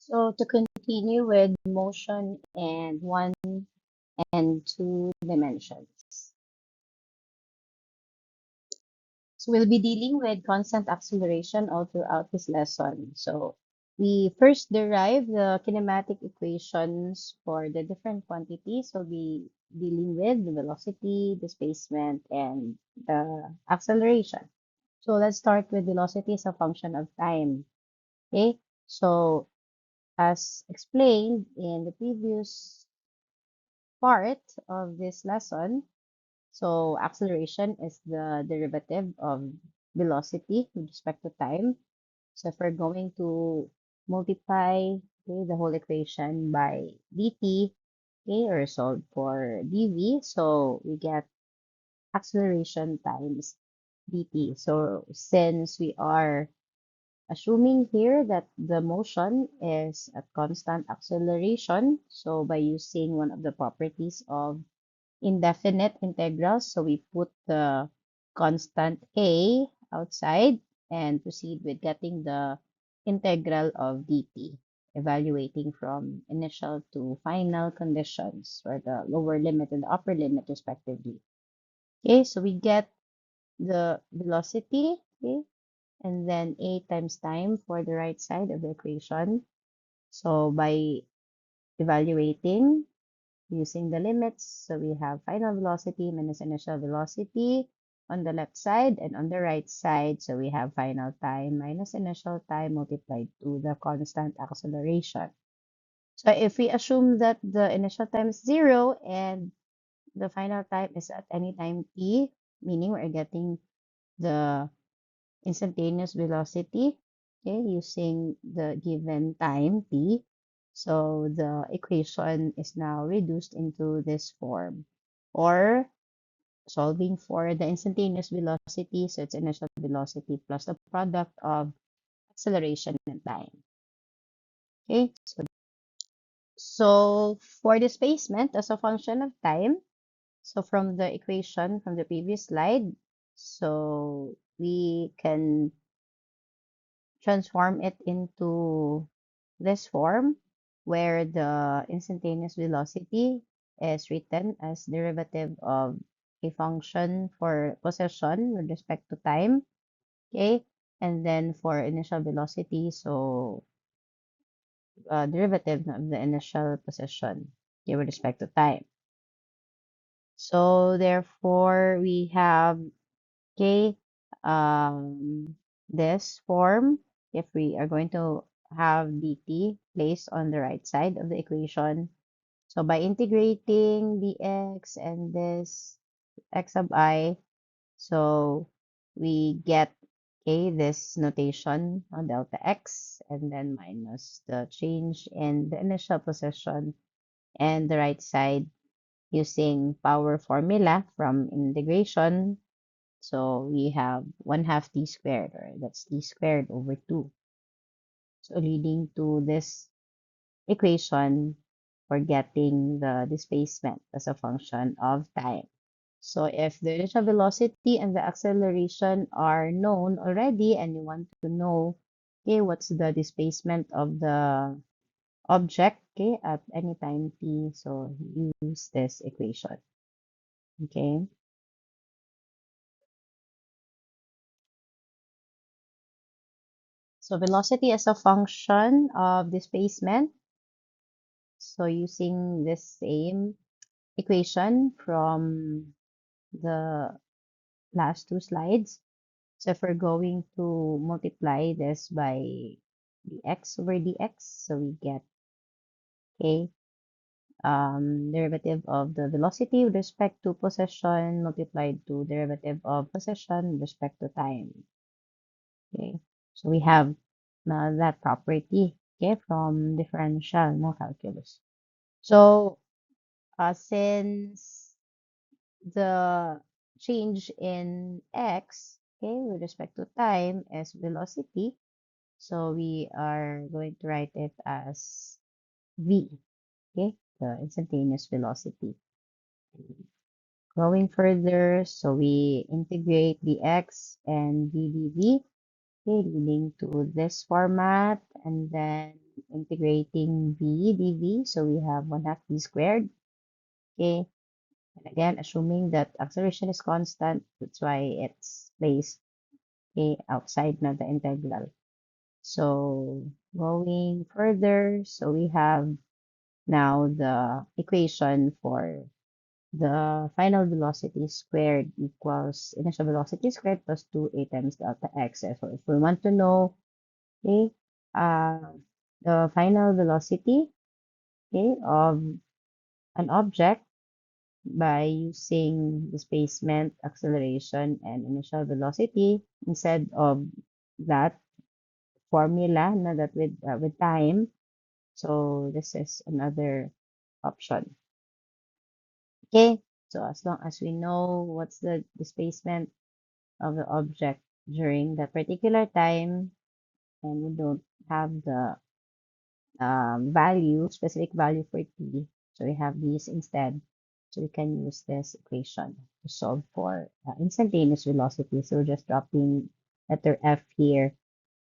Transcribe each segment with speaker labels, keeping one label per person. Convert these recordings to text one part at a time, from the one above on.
Speaker 1: So to continue with motion and 1 and 2 dimensions. So we'll be dealing with constant acceleration all throughout this lesson. So we first derive the kinematic equations for the different quantities. We'll be dealing with the velocity, displacement, and the acceleration. So let's start with velocity as a function of time. Okay, so as explained in the previous part of this lesson, so acceleration is the derivative of velocity with respect to time. So if we're going to multiply, okay, the whole equation by dt, okay, or solve for dv, so we get acceleration times dt. So since we are assuming here that the motion is at constant acceleration, so by using one of the properties of indefinite integrals, so we put the constant a outside and proceed with getting the integral of dt, evaluating from initial to final conditions for the lower limit and the upper limit respectively. Okay, so we get the velocity, okay, and then a times time for the right side of the equation. So by evaluating using the limits, so we have final velocity minus initial velocity on the left side, and on the right side, so we have final time minus initial time multiplied to the constant acceleration. So if we assume that the initial time is 0 and the final time is at any time t, meaning we're getting the instantaneous velocity, okay, using the given time t. So the equation is now reduced into this form, or solving for the instantaneous velocity, so it's initial velocity plus the product of acceleration and time. Okay, so for displacement as a function of time, so from the equation from the previous slide, so we can transform it into this form where the instantaneous velocity is written as derivative of a function for position with respect to time, okay? And then for initial velocity, so derivative of the initial position, okay, with respect to time. So therefore, we have, okay, this form, if we are going to have dt placed on the right side of the equation. So by integrating dx and this x sub I, so we get, okay, this notation on delta x and then minus the change in the initial position and the right side using power formula from integration. So we have 1/2 t squared, or that's t squared over 2. So leading to this equation for getting the displacement as a function of time. So if the initial velocity and the acceleration are known already and you want to know, okay, what's the displacement of the object, okay, at any time t, so use this equation, okay. So velocity as a function of displacement. So using this same equation from the last two slides. So if we're going to multiply this by dx over dx, so we get, okay, derivative of the velocity with respect to position multiplied to derivative of position with respect to time. Okay, so we have that property, okay, from differential calculus. So since the change in x, okay, with respect to time is velocity, so we are going to write it as v, okay, the instantaneous velocity. Going further, so we integrate dx and v dv, okay, leading to this format, and then integrating v dv. So we have 1/2 v squared. Okay. And again, assuming that acceleration is constant, that's why it's placed outside na the integral. So going further, so we have now the equation for the final velocity squared equals initial velocity squared plus 2a times delta x. So if we want to know, okay, the final velocity, okay, of an object by using displacement, acceleration, and initial velocity instead of that formula na that with time. So this is another option. Okay, so as long as we know what's the displacement of the object during that particular time, and we don't have the specific value for t, so we have these instead. So we can use this equation to solve for instantaneous velocity. So we're just dropping letter F here,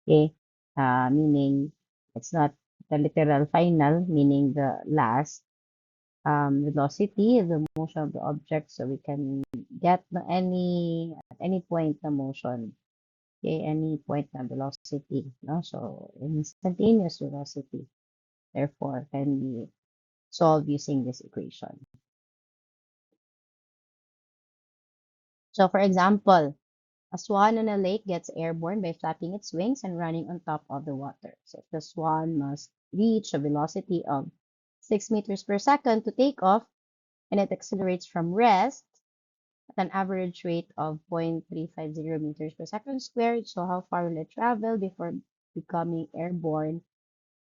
Speaker 1: okay, meaning it's not the literal final, meaning the last velocity, the motion of the object, so we can get at any point the motion, okay, any point na velocity, no? So instantaneous velocity, therefore, can be solved using this equation. So for example, a swan on a lake gets airborne by flapping its wings and running on top of the water. So the swan must reach a velocity of 6 meters per second to take off, and it accelerates from rest at an average rate of 0.350 meters per second squared. So how far will it travel before becoming airborne,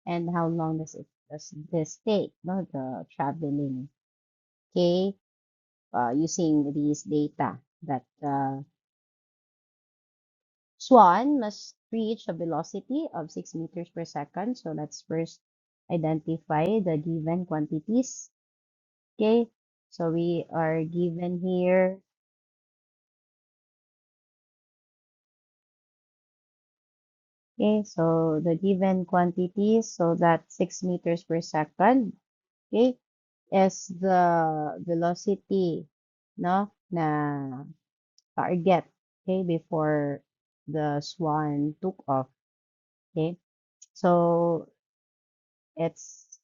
Speaker 1: and how long does this take? No, the traveling. Okay, using these data that swan must reach a velocity of 6 meters per second. So let's first identify the given quantities. Okay, so we are given here. Okay, so the given quantities, so that 6 meters per second, okay, is the velocity, no, na target, okay, before the swan took off, okay. So it's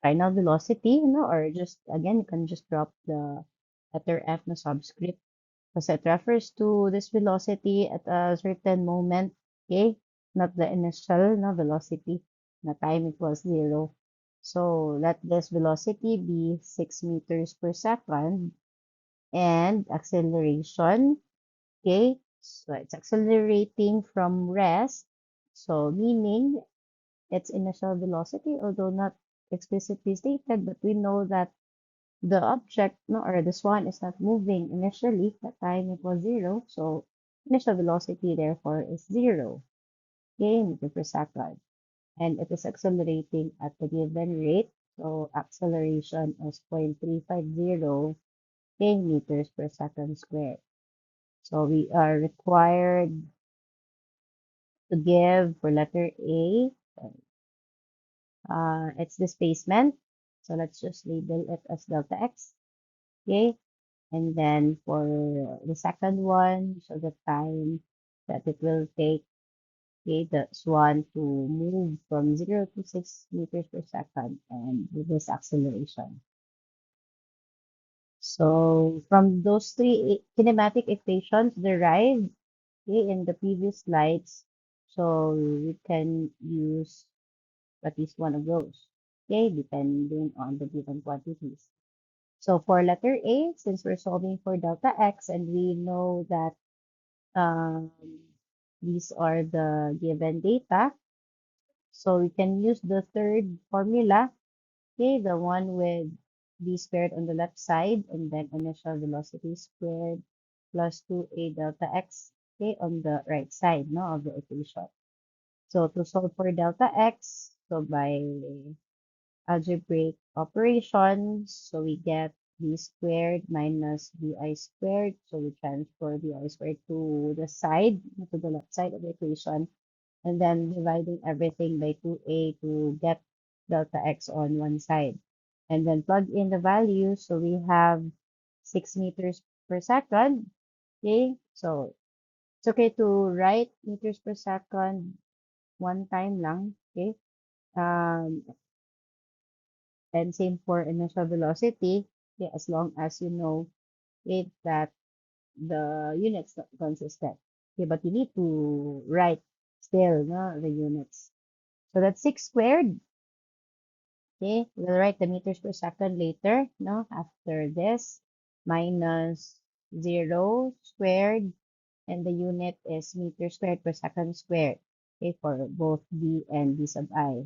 Speaker 1: final velocity, no, or just, again, you can just drop the letter F na subscript because it refers to this velocity at a certain moment, okay? Not the initial no, velocity, na time equals 0. So let this velocity be 6 meters per second and acceleration, okay? So it's accelerating from rest. So meaning its initial velocity, although not explicitly stated, but we know that the object, no, or the swan is not moving initially. That time it was 0. So initial velocity therefore is 0, okay, meter per second. And it is accelerating at the given rate. So acceleration is 0.350 meters per second squared. So we are required to give for letter A, its displacement. So let's just label it as delta x. Okay. And then for the second one, so the time that it will take, okay, the swan to move from 0 to 6 meters per second and with this acceleration. So from those three kinematic equations derived, okay, in the previous slides, so we can use at least one of those, okay, depending on the given quantities. So for letter A, since we're solving for delta x and we know that um, these are the given data, so we can use the third formula, okay, the one with v squared on the left side and then initial velocity squared plus 2a delta x, okay, on the right side, no, of the equation. So to solve for delta x, so by algebraic operations, so we get v squared minus vi squared. So we transfer vi squared to the side, to the left side of the equation. and then dividing everything by 2a to get delta x on one side. And then plug in the values. So we have 6 meters per second. Okay, so it's okay to write meters per second one time lang. Okay, um, and same for initial velocity. Okay, as long as you know it that the units not consistent. Okay, but you need to write still no, the units. So that's 6 squared. Okay, we'll write the meters per second later, no, after this, minus 0 squared, and the unit is meters squared per second squared, okay, for both d and d sub I.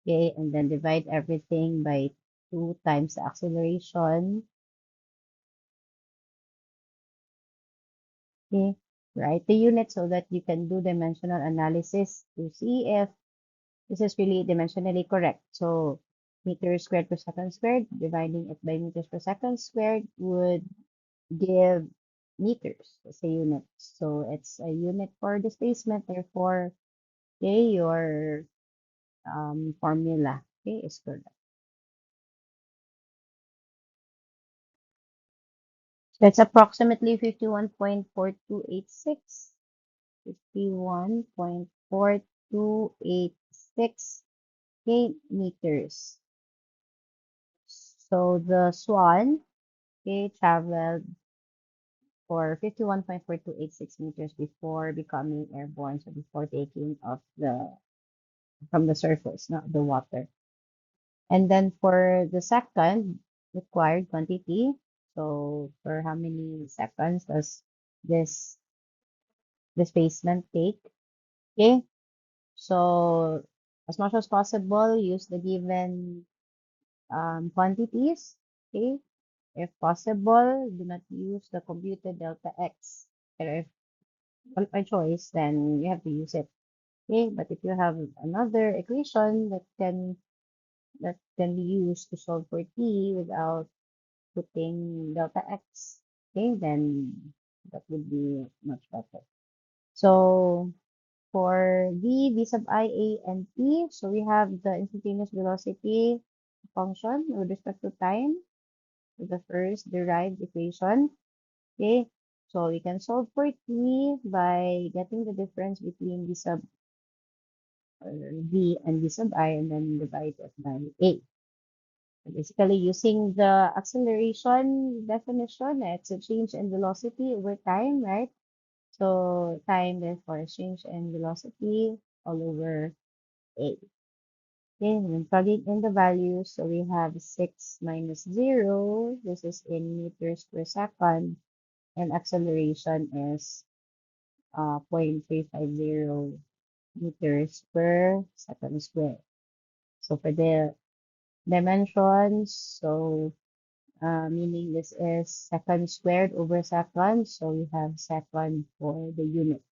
Speaker 1: Okay, and then divide everything by 2 times the acceleration. Okay, write the unit so that you can do dimensional analysis to see if this is really dimensionally correct. So meters squared per second squared, dividing it by meters per second squared would give meters as a unit. So it's a unit for displacement. Therefore, okay, your formula, okay, is correct. So it's approximately 51.4286. 51.4286 meters. So the Swan, okay, traveled for 51.4286 meters before becoming airborne, so before taking off from the surface, not the water. And then for the second required quantity, so for how many seconds does this displacement take? Okay, so as much as possible, use the given quantities. Okay, if possible, do not use the computed delta x. But if by choice, then you have to use it. Okay, but if you have another equation that can be used to solve for t without putting delta x, okay, then that would be much better. So for v sub I, a, and t, so we have the instantaneous velocity function with respect to time, with the first derived equation. Okay, so we can solve for t by getting the difference between v sub v and v sub I and then divide it by a. So basically, using the acceleration definition, it's a change in velocity over time, right? So time, therefore, is change in velocity all over a. Okay, and then plugging in the values, so we have 6 minus 0. This is in meters per second, and acceleration is 0.350 meters per second square. So for the dimensions, so meaning this is second squared over second. So we have second for the unit,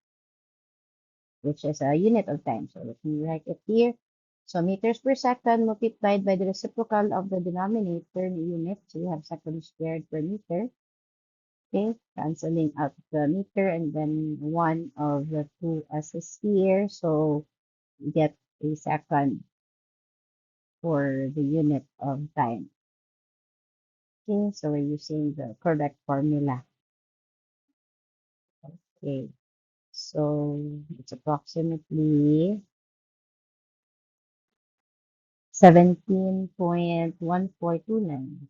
Speaker 1: which is a unit of time. So let me write it here. So meters per second multiplied by the reciprocal of the denominator in unit. So we have second squared per meter. Okay, canceling out the meter and then one of the two s's here. So we get a second for the unit of time. Okay, so we're using the correct formula. Okay, so it's approximately 17.1429.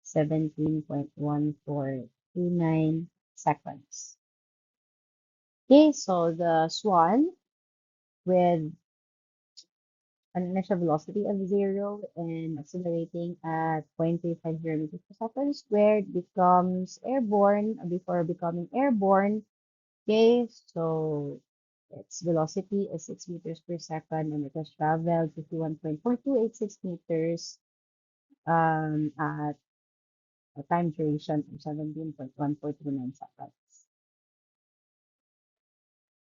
Speaker 1: 17.1429 seconds. Okay, so the Swan with an initial velocity of 0 and accelerating at 0.350 meters per second squared becomes airborne before becoming airborne. Okay, so its velocity is 6 meters per second and it has traveled 51.4286 meters at a time duration of 17.1429 seconds.